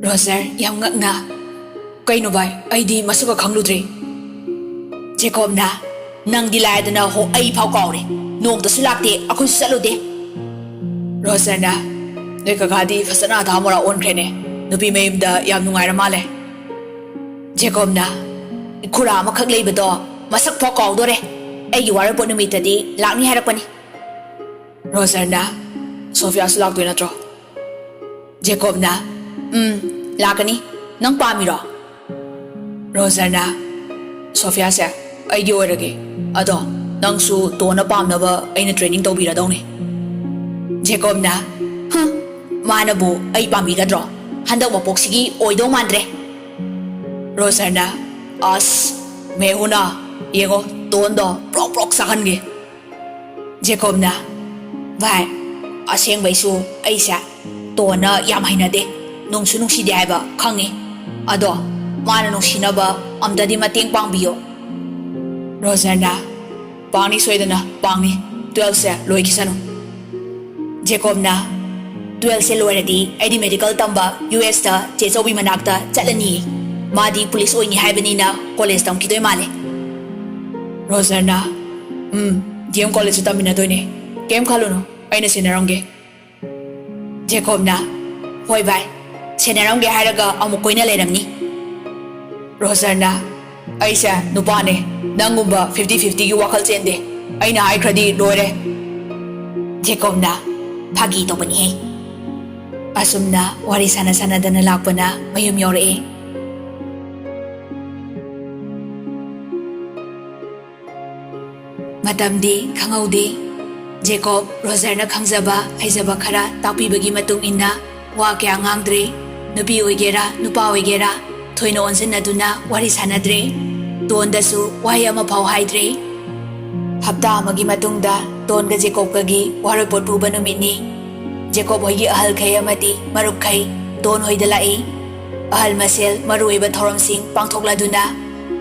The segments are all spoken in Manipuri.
Roger yam ngakna kaino bai aidi masuka khangludre Jacob na nang dilai dana ho ai phau kaure nong da sulakte akhui salude Roger na ne ka gadi fasana thamora on khrene nupi mayum da yam nungai ra male Jacob na khura ma khak lei bado masak phau kaw dore ai gi wara bonumi tadi lakni harakpani Roger na Sophia sulak do na tro Jacob na lakani nang pamiro Roger na Sophia se ai gi orage ado nang su to na pam na ba ai na training to bira dong ni Jacob na mana bu ai pam bi ga dro handak ma pok sigi oi do mandre Roger na as me huna yego ton do prok prok sakan ge Jacob na vai aseng bai su ai sa to na yam haina de nong su nong si de ba khangi ado mana nong sina ba amdadi mateng pang biyo Roger na pangni soidana pangni 12 se loi kisanu Jacob na 12 se loiradi aidi medical tamba US ta che chobi manakta chalani madi police oini haibani na college tam kidoi male Roger na DM college tamina doine kem khaluno aina senaronge Jacob na hoi bai senaronge haraga amu koina leramni Roger na aisa nupane nangumba 50-50 gi wakal chende aina ai khradi loire Jacob na phagi to bani he asumna wari sana sana dana lakpana mayum yore matamdi khangaude Jacob Roger na khangjaba haijaba khara takpi bagi matung inna wa kya ngangdre nupi oigera nupa oigera thoino onsin aduna wari sanadre Tondasu wahai ama phau haidre hapta amagi matungda tonga Jacob kagi warapot puba numini Jacob hoigi ahal khai amadi marup khai ton hoida lai ahal masel maruiba thoram sing pangthokladuna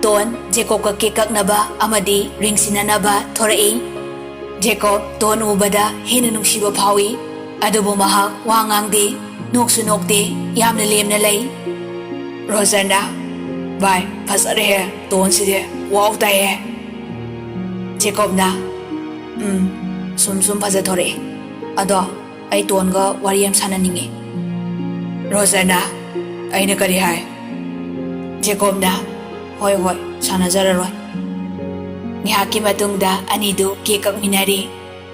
ton Jacob ka kekak naba amadi ring sinanaba thorai Jacob ton ubada hena nungsiba phawi adubu mahak wangangde noksu nokde yamna lemna lai Roger na Bye, pasare he, ton si de, wow ta he. Jacob na, sum pasa thore. Ado, ai ton ga wariyam sana ninge. Roger na, ai na kari hai. Jacob na, hoi sana zara roi. Ngihaki matung da anidu kekak minari.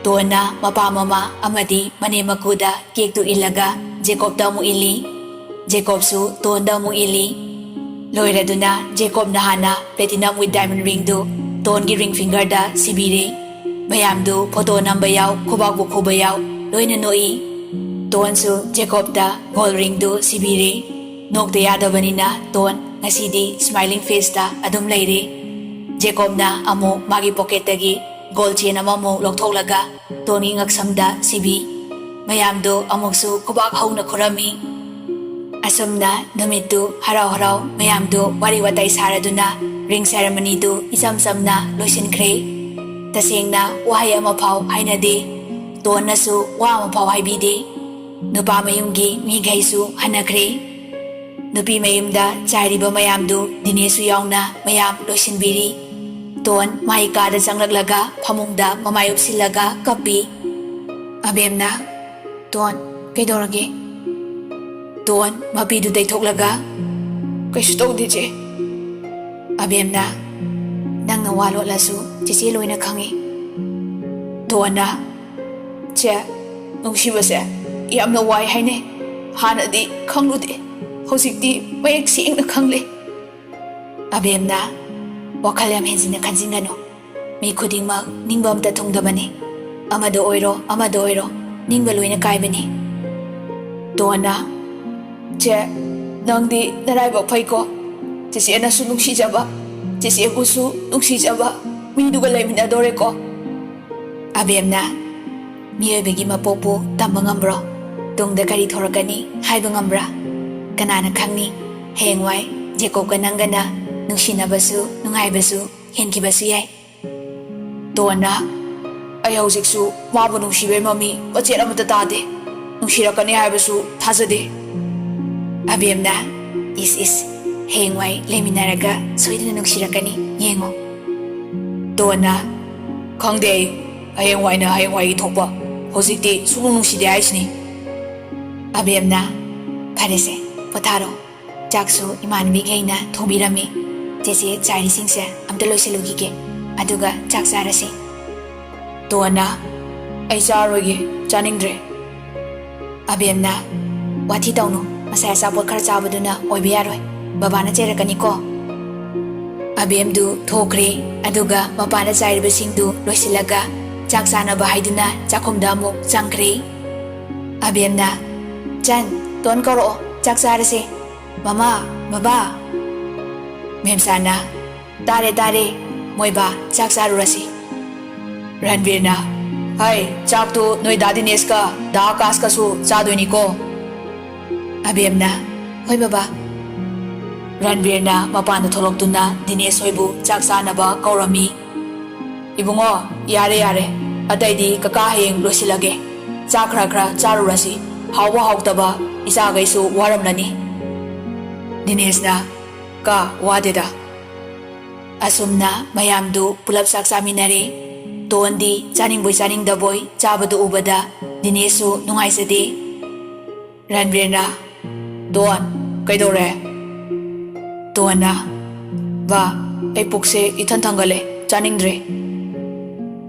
Ton na mapa mama amadi mane makuda kek tu ilaga Jacob da mu ili. Jacob su ton da mu ili. Loiraduna Jacob na hana platinum with diamond ring do ton gi ring finger da sibire bayam do photo number yaw khobak bu khoba yaw loina noi ton su Jacob da gold ring do sibire nok de yada banina ton ngasidi smiling face da adum leire Jacob na amo magi pocket tagi gold chain amamo lokthoklaga toni ngaksam da sibi bayam do amoksu khobak hauna khorami Asumna namitu harau mayam do wari watai saraduna ring ceremony do isam samna loisin khre tasengna wahai ama phau haina de tonna su wa ama phau haibi de nupa mayum gi mi gai su hanakhre nupi mayum da chairiba mayam do dinesu yauna mayam loisin biri ton maika da janglak phamung da mamayup silaga kapi abemna ton kedorage Ton mapidu day thoklaga kaisu tawdi je abemna nang nawalo lasu chichi loina khangi Tona che nungsiba se yamna wai haine hana di khanglude hosik di mayek sing na khangle abemna wakal yam henzina khanjingano mi khudingma ningbam ta thongdabani amado oiro ningba loina kaibani Tona Che, nang di naraiba phaiko Chisi ana su nungsi jaba Chisi aku su nungsi jaba Miduga laimina dore ko Abemna Miyoy bagi mapopo tamba ngambro Tungda kari thorakani haiba ngambra Kanana khangni Hengwai Jacob ka nanggana Nungsi na basu Nungai basu Henki basu yai Tona Ay hausik su Mabo nungsi bay mami Bachet amata tade Nungsirakani haiba su Thazade ꯑꯕꯦꯝꯅ ꯏꯁ ꯍꯌꯦꯡꯋꯥꯏ ꯂꯩꯃꯤꯟꯅꯔꯒ ꯁꯣꯏꯗꯅ ꯅꯨꯡꯁꯤꯔꯛꯀꯅꯤ ꯌꯦꯡꯉꯣ. ꯇꯣꯟꯅ ꯈꯪꯗꯦ ꯑꯩ ꯍꯌꯦꯡꯋꯥꯏꯅ ꯍꯌꯦꯡꯋꯥꯏꯒꯤ ꯊꯣꯛꯄ ꯍꯧꯖꯤꯛꯇꯤ ꯁꯨꯡꯅꯨꯡ ꯅꯨꯡꯁꯤꯗꯦ ꯍꯥꯏꯁꯤꯅꯤ. ꯑꯕꯦꯝꯅ ꯐꯔꯦꯁꯦ ꯄꯣꯊꯥꯔꯣ. ꯆꯥꯛꯁꯨ ꯏꯃꯥꯟꯅꯕꯤꯈꯩꯅ ꯊꯣꯡꯕꯤꯔꯝꯃꯤ. ꯆꯦꯆꯦ ꯆꯥꯏꯔꯤꯁꯤꯡꯁꯦ ꯑꯝꯇ ꯂꯣꯏꯁꯤꯜꯂꯨꯈꯤꯒꯦ ꯑꯗꯨꯒ ꯆꯥꯛ ꯆꯥꯔꯁꯤ. ꯇꯣꯟꯅ ꯑꯩ ꯆꯥꯔꯣꯏꯒꯦ ꯆꯥꯅꯤꯡꯗ꯭ꯔꯦ. ꯑꯕꯦꯝꯅ ꯋꯥꯊꯤ ꯇꯧꯅꯨ. ꯉꯁꯥꯏ ꯑꯆꯥꯄꯣꯠ ꯈꯔ ꯆꯥꯕꯗꯨꯅ ꯑꯣꯏꯕ ꯌꯥꯔꯣꯏ. ꯕꯕꯥꯅ ꯆꯩꯔꯛꯀꯅꯤꯀꯣ. ꯑꯕꯦꯝꯗꯨ ꯊꯣꯛꯈ꯭ꯔꯦ ꯑꯗꯨꯒ ꯃꯄꯥꯟꯗ ꯆꯥꯏꯔꯤꯕꯁꯤꯡꯗꯨ ꯂꯣꯏꯁꯤꯜꯂꯒ ꯆꯥꯛ ꯆꯥꯅꯕ ꯍꯥꯏꯗꯨꯅ ꯆꯥꯛꯈꯨꯝꯗ ꯑꯃꯨꯛ ꯆꯪꯈ꯭ꯔꯦ. ꯑꯕꯦꯝꯅ ꯆꯟ ꯇꯣꯟ ꯀꯧꯔꯛꯑꯣ ꯆꯥꯛ ꯆꯥꯔꯁꯦ. ꯃꯃꯥ ꯕꯕꯥ. ꯃꯦꯝꯁꯥꯅ ꯇꯥꯔꯦ ꯃꯣꯏꯕꯥ ꯆꯥꯛ ꯆꯥꯔꯨꯔꯁꯤ. ꯔꯟꯕꯤꯔꯅ ꯍꯩ ꯆꯥꯛꯇꯨ ꯅꯣꯏ ꯗꯥ ꯗꯤꯅꯦꯁꯀ ꯗꯥ ꯑꯀꯥꯁꯀꯁꯨ ꯆꯥꯗꯣꯏꯅꯤꯀꯣ. ꯑꯕꯦꯝꯅ ꯍꯣꯏ ꯕꯕꯥ. ꯔꯟꯕꯤꯔꯅ ꯃꯄꯥꯟꯗ ꯊꯣꯛꯂꯛꯇꯨꯅ ꯗꯤꯅꯦꯁ ꯍꯣꯏꯕꯨ ꯆꯥꯛ ꯆꯥꯅꯕ ꯀꯧꯔꯝꯃꯤ. ꯏꯕꯨꯡꯉꯣ ꯌꯥꯔꯦ ꯑꯇꯩꯗꯤ ꯀꯀꯥ ꯍꯌꯦꯡ ꯂꯣꯏꯁꯤꯜꯂꯒꯦ. ꯆꯥꯛ ꯈꯔ ꯆꯥꯔꯨꯔꯁꯤ. ꯍꯥꯎꯕ ꯍꯥꯎꯇꯕ ꯏꯆꯥꯈꯩꯁꯨ ꯋꯥꯔꯝꯂꯅꯤ. ꯗꯤꯅꯦꯁꯅ ꯀꯥ ꯋꯥꯗꯦꯗ. ꯑꯁꯨꯝꯅ ꯃꯌꯥꯝꯗꯨ ꯄꯨꯂꯞ ꯆꯥꯛ ꯆꯥꯃꯤꯟꯅꯔꯦ. ꯇꯣꯟꯗꯤ ꯆꯥꯅꯤꯡꯕꯣꯏ ꯆꯥꯅꯤꯡꯗꯕꯣꯏ ꯆꯥꯕꯗꯨ ꯎꯕꯗ ꯗꯤꯅꯦꯁꯁꯨ ꯅꯨꯡꯉꯥꯏꯖꯗꯦ. ꯔꯟꯕꯤꯔꯅ ꯇꯣꯟ ꯀꯩꯗꯧꯔꯦ? ꯇꯣꯟꯅ ꯕꯥ ꯑꯩ ꯄꯨꯛꯁꯦ ꯏꯊꯟ ꯊꯟꯒꯠꯂꯦ ꯆꯥꯅꯤꯡꯗ꯭ꯔꯦ.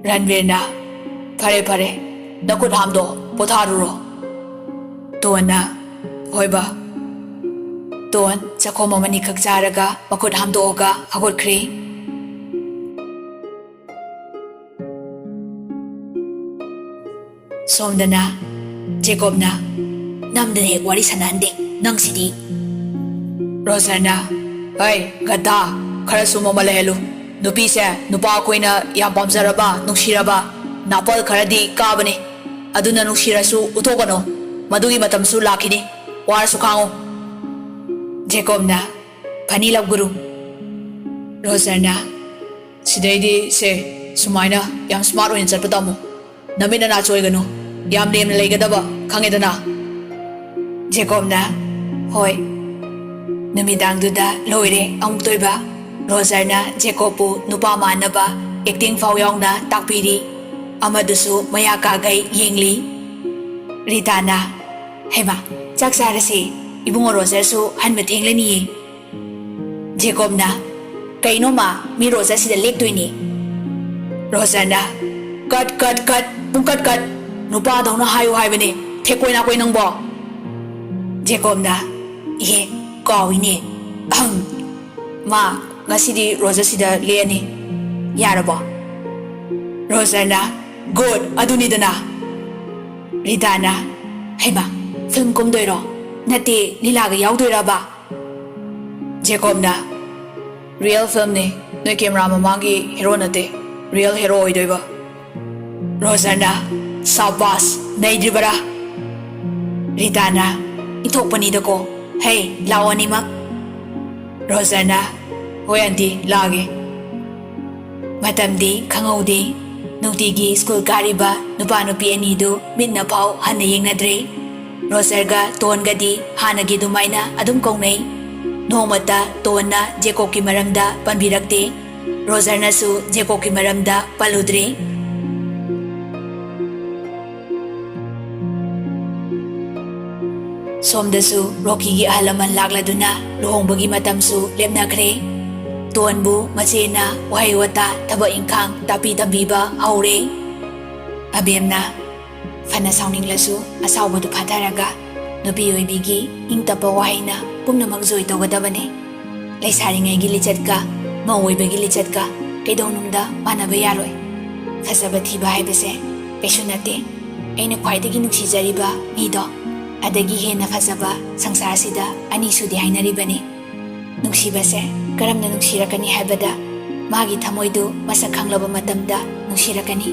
ꯔꯟꯕꯤꯔꯅ ꯐꯔꯦ ꯅꯈꯨꯠ ꯍꯥꯝꯗꯣꯛ ꯄꯣꯊꯥꯔꯨꯔꯣ. ꯇꯣꯟꯅ ꯍꯣꯏ ꯕꯥ. ꯇꯣꯟ ꯆꯈꯣꯝ ꯑꯃꯅꯤꯈꯛ ꯆꯥꯔꯒ ꯃꯈꯨꯠ ꯍꯥꯝꯗꯣꯛꯑꯒ ꯍꯧꯒꯠꯈ꯭ꯔꯦ. ꯁꯣꯝꯗꯅ ꯖꯦꯀꯣꯕꯅ ꯅꯝꯗꯅ ꯍꯦꯛ ꯋꯥꯔꯤ ꯁꯥꯟꯅꯍꯟꯗꯦ ꯅꯪꯁꯤꯗꯤ. ꯔꯣꯖꯔꯅ ꯍꯩ ꯒꯙꯥ ꯈꯔꯁꯨ ꯃꯃꯜ ꯂꯩꯍꯜꯂꯨ. ꯅꯨꯄꯤꯁꯦ ꯅꯨꯄꯥ ꯑꯩꯈꯣꯏꯅ ꯌꯥꯝ ꯄꯥꯝꯖꯔꯕ ꯅꯨꯡꯁꯤꯔꯕ ꯅꯥꯄꯜ ꯈꯔꯗꯤ ꯀꯥꯕꯅꯤ. ꯑꯗꯨꯅ ꯅꯨꯡꯁꯤꯔꯁꯨ ꯎꯠꯊꯣꯛꯀꯅꯨ. ꯃꯗꯨꯒꯤ ꯃꯇꯝꯁꯨ ꯂꯥꯛꯈꯤꯅꯤ. ꯋꯥꯔꯁꯨ ꯈꯥꯡꯉꯨ. ꯖꯦꯀꯣꯕꯅ ꯐꯅꯤ ꯂꯞꯒꯨꯔꯨ. ꯔꯣꯖꯔꯅ ꯁꯤꯗꯩꯗꯤ ꯁꯦ ꯁꯨꯃꯥꯏꯅ ꯌꯥꯝ ꯁ꯭ꯃꯥꯔꯠ ꯑꯣꯏꯅ ꯆꯠꯄ ꯇꯝꯃꯨ. ꯅꯃꯤꯠ ꯅꯅꯥ ꯆꯣꯏꯒꯅꯨ. ꯌꯥꯝ ꯂꯦꯝꯅ ꯂꯩꯒꯗꯕ ꯈꯪꯉꯦꯗꯅ. ꯖꯦꯀꯣꯕꯅ ꯍꯣꯏ. ꯅꯨꯃꯤꯗꯥꯡꯗꯨꯗ ꯂꯣꯏꯔꯦ ꯑꯃꯨꯛꯇꯣꯏꯕ. ꯔꯣꯖꯔꯅ ꯖꯦꯀꯣꯕꯄꯨ ꯅꯨꯄꯥ ꯃꯥꯟꯅꯕ ꯑꯦꯛꯇꯤꯡ ꯐꯥꯎ ꯌꯥꯎꯅ ꯇꯥꯛꯄꯤꯔꯤ. ꯑꯃꯗꯨꯁꯨ ꯃꯌꯥ ꯀꯥꯒꯩ ꯌꯦꯡꯂꯤ. ꯔꯤꯇꯥꯅ ꯍꯩꯃꯥ ꯆꯥꯛ ꯆꯥꯔꯁꯤ. ꯏꯕꯨꯡꯉꯣ ꯔꯣꯖꯔꯁꯨ ꯍꯟꯕ ꯊꯦꯡꯂꯅꯤꯌꯦ. ꯖꯦꯀꯣꯕꯅ ꯀꯩꯅꯣꯃ ꯃꯤ ꯔꯣꯖꯔꯁꯤꯗ ꯂꯦꯛꯇꯣꯏꯅꯤ. ꯔꯣꯖꯔꯅ ꯀꯠ ꯄꯨꯡꯀꯠ ꯅꯨꯄꯥꯗꯧꯅ ꯍꯥꯏꯌꯨ ꯍꯥꯏꯕꯅꯦ ꯊꯦꯛꯀꯣꯏ ꯅꯥꯀꯣꯏ ꯅꯪꯕꯣ. ꯖꯦꯀꯣꯕꯅ ꯏꯍꯦ ꯀꯥꯎꯏꯅꯦ ꯃꯥ ꯉꯁꯤꯗꯤ ꯔꯣꯖꯔꯁꯤꯗ ꯂꯦꯛꯑꯅꯤ. ꯌꯥꯔꯕꯣ? ꯔꯣꯖꯔꯅ ꯒꯨꯗ ꯑꯗꯨꯅꯤꯗꯅ. ꯔꯤꯇꯥꯅ ꯍꯩꯃꯥ ꯐꯤल्म ꯀꯨꯝꯗꯣꯏꯔꯣ? ꯅꯠꯇꯦ ꯂꯤꯂꯥꯒ ꯌꯥꯎꯗꯣꯏꯔꯕ? ꯖꯦꯀꯣꯕꯅ ꯔꯤꯌꯦꯜ ꯐꯤल्मꯅꯤ. ꯅꯣꯏ ꯀꯦꯃꯦꯔꯥ ꯃꯃꯥꯡꯒꯤ ꯍꯦꯔꯣ ꯅꯠꯇꯦ ꯔꯤꯌꯦꯜ ꯍꯦꯔꯣ ꯑꯣꯏꯗꯣꯏꯕ. ꯔꯣꯖꯔꯅ ꯁꯥꯕꯥꯁ ꯅꯩꯗ꯭ꯔꯤꯕꯔꯥ? ꯔꯤꯇꯥꯅ ꯏꯊꯣꯛꯄꯅꯤꯗꯀꯣ. ꯍꯩ ꯂꯥꯛꯑꯣ ꯑꯅꯤꯃꯛ. ꯔꯣꯖꯔꯅ ꯍꯣꯏ ꯑꯟꯇꯤ ꯂꯥꯛꯑꯒꯦ. ꯃꯇꯝꯗꯤ ꯈꯪꯍꯧꯗꯦ. ꯅꯨꯡꯇꯤꯒꯤ ꯁ꯭ꯀꯨꯜ ꯀꯥꯔꯤꯕ ꯅꯨꯄꯥ ꯅꯨꯄꯤ ꯑꯅꯤꯗꯨ ꯃꯤꯠꯅ ꯐꯥꯎ ꯍꯟꯅ ꯌꯦꯡꯅꯗ꯭ꯔꯦ. ꯔꯣꯖꯔꯒ ꯇꯣꯟꯒꯗꯤ ꯍꯥꯟꯅꯒꯤ ꯑꯗꯨꯃꯥꯏꯅ ꯑꯗꯨꯝ ꯀꯧꯅꯩ. ꯅꯣꯡꯃꯇ ꯇꯣꯟꯅ ꯖꯦꯀꯣꯕꯀꯤ ꯃꯔꯝꯗ ꯄꯟꯕꯤꯔꯛꯇꯦ. ꯔꯣꯖꯔꯅꯁꯨ ꯖꯦꯀꯣꯕꯀꯤ ꯃꯔꯝꯗ ꯄꯜꯂꯨꯗ꯭ꯔꯦ. ꯁꯣꯝꯗꯁꯨ ꯔꯣꯀꯤꯒꯤ ꯑꯍꯜ ꯂꯃꯟ ꯂꯥꯛꯂꯗꯨꯅ ꯂꯨꯍꯣꯡꯕꯒꯤ ꯃꯇꯝꯁꯨ ꯂꯦꯞꯅꯈ꯭ꯔꯦ. ꯇꯣꯟꯕꯨ ꯃꯆꯦꯅ ꯋꯥꯍꯩ ꯋꯥꯇꯥ ꯊꯕꯛ ꯏꯪꯈꯥꯡ ꯇꯥꯛꯄꯤ ꯇꯝꯕꯤꯕ ꯍꯧꯔꯦ. ꯑꯕꯦꯝꯅ ꯐꯅ ꯁꯥꯎꯅꯤꯡꯂꯁꯨ ꯑꯁꯥꯎꯕꯗꯨ ꯐꯥꯊꯔꯒ ꯅꯨꯄꯤ ꯑꯣꯏꯕꯤꯒꯤ ꯏꯪ ꯇꯞꯄ ꯋꯥꯍꯩꯅ ꯄꯨꯝꯅꯃꯛ ꯖꯣꯏ ꯇꯧꯒꯗꯕꯅꯤ. ꯂꯩꯁꯥꯔꯤꯉꯩꯒꯤ ꯂꯤꯆꯠꯀ ꯃꯧ ꯑꯣꯏꯕꯒꯤ ꯂꯤꯆꯠꯀ ꯀꯩꯗꯧꯅꯨꯡꯗ ꯃꯥꯟꯅꯕ ꯌꯥꯔꯣꯏ. ꯐꯖꯕ ꯊꯤꯕ ꯍꯥꯏꯕꯁꯦ ꯀꯩꯁꯨ ꯅꯠꯇꯦ. ꯑꯩꯅ ꯈ꯭ꯋꯥꯏꯗꯒꯤ ꯅꯨꯡꯁꯤꯖꯔꯤꯕ ꯃꯤꯗꯣ ꯑꯗꯒꯤ ꯍꯦꯟꯅ ꯐꯖꯕ ꯁꯪꯁꯥꯔꯁꯤꯗ ꯑꯅꯤ ꯁꯨꯗꯦ ꯍꯥꯏꯅꯔꯤꯕꯅꯤ. ꯅꯨꯡꯁꯤꯕꯁꯦ ꯀꯔꯝꯅ ꯅꯨꯡꯁꯤꯔꯛꯀꯅꯤ ꯍꯥꯏꯕꯗ ꯃꯥꯒꯤ ꯊꯃꯣꯏꯗꯨ ꯃꯁꯛ ꯈꯪꯂꯕ ꯃꯇꯝꯗ ꯅꯨꯡꯁꯤꯔꯛꯀꯅꯤ.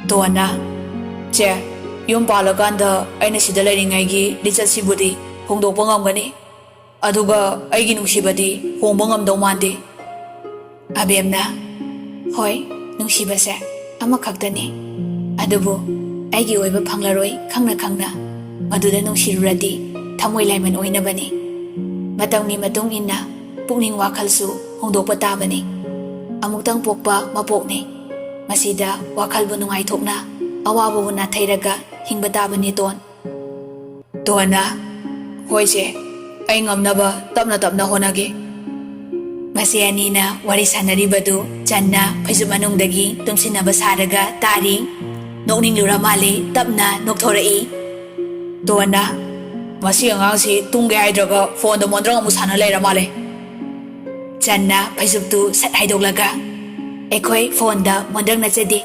ꯇꯣꯟꯅ ꯆꯦ ꯌꯨꯝ ꯄꯥꯜꯂꯀꯥꯟꯗ ꯑꯩꯅ ꯁꯤꯗ ꯂꯩꯔꯤꯉꯩꯒꯤ ꯂꯤꯆꯠꯁꯤꯕꯨꯗꯤ ꯍꯣꯡꯗꯣꯛꯄ ꯉꯝꯒꯅꯤ. ꯑꯗꯨꯒ ꯑꯩꯒꯤ ꯅꯨꯡꯁꯤꯕꯗꯤ ꯍꯣꯡꯕ ꯉꯝꯗꯧ ꯃꯥꯟꯗꯦ. ꯑꯕꯦꯝꯅ ꯍꯣꯏ ꯅꯨꯡꯁꯤꯕꯁꯦ ꯑꯃꯈꯛꯇꯅꯤ. ꯑꯗꯨꯕꯨ ꯑꯩꯒꯤ ꯑꯣꯏꯕ ꯐꯪꯂꯔꯣꯏ ꯈꯪꯅ ꯃꯗꯨꯗ ꯅꯨꯡꯁꯤꯔꯨꯔꯗꯤ ꯊꯃꯣꯏ ꯂꯥꯏꯃꯟ ꯑꯣꯏꯅꯕꯅꯤ ꯃꯇꯝꯒꯤ ꯃꯇꯨꯡ ꯏꯟꯅ ꯄꯨꯛꯅꯤꯡ ꯋꯥꯈꯜꯁꯨ ꯍꯣꯡꯗꯣꯛꯄ ꯇꯥꯕꯅꯤ ꯑꯃꯨꯛꯇꯪ ꯄꯣꯛꯄ ꯃꯄꯣꯛꯅꯤ ꯃꯁꯤꯗ ꯋꯥꯈꯜꯕꯨ ꯅꯨꯡꯉꯥꯏꯊꯣꯛꯅ ꯑꯋꯥꯕꯕꯨ ꯅꯥꯊꯩꯔꯒ ꯍꯤꯡꯕ ꯇꯥꯕꯅꯤ ꯇꯣꯟꯅ ꯍꯣꯏꯁꯦ ꯑꯩ ꯉꯝꯅꯕ ꯇꯞꯅ ꯇꯞꯅ ꯍꯣꯠꯅꯒꯦ ꯃꯁꯤ ꯑꯅꯤꯅ ꯋꯥꯔꯤ ꯁꯥꯟꯅꯔꯤꯕꯗꯨ ꯆꯟꯅ ꯐꯩꯖꯨꯞ ꯃꯅꯨꯡꯗꯒꯤ ꯇꯨꯝꯁꯤꯟꯅꯕ ꯁꯥꯔꯒ ꯇꯥꯔꯤ ꯅꯣꯛꯅꯤꯡꯂꯨꯔ ꯃꯥꯜꯂꯤ ꯇꯞꯅ ꯅꯣꯛꯊꯣꯔꯛꯏ ꯇꯣꯟꯅ ꯃꯁꯤ ꯑꯉꯥꯡꯁꯤ ꯇꯨꯝꯒꯦ ꯍꯥꯏꯗ꯭ꯔꯒ ꯐꯣꯟꯗ ꯃꯣꯟꯗ꯭ꯔꯪ ꯑꯃꯨꯛ ꯁꯥꯟꯅ ꯂꯩꯔ ꯃꯥꯜꯂꯦ ꯆꯟꯅ ꯐꯩꯖꯨꯞꯇꯨ ꯁꯠ ꯍꯥꯏꯗꯣꯛꯂꯒ ꯑꯩꯈꯣꯏ ꯐꯣꯟꯗ ꯃꯣꯟꯗ꯭ꯔꯪ ꯅꯠꯆꯗꯦ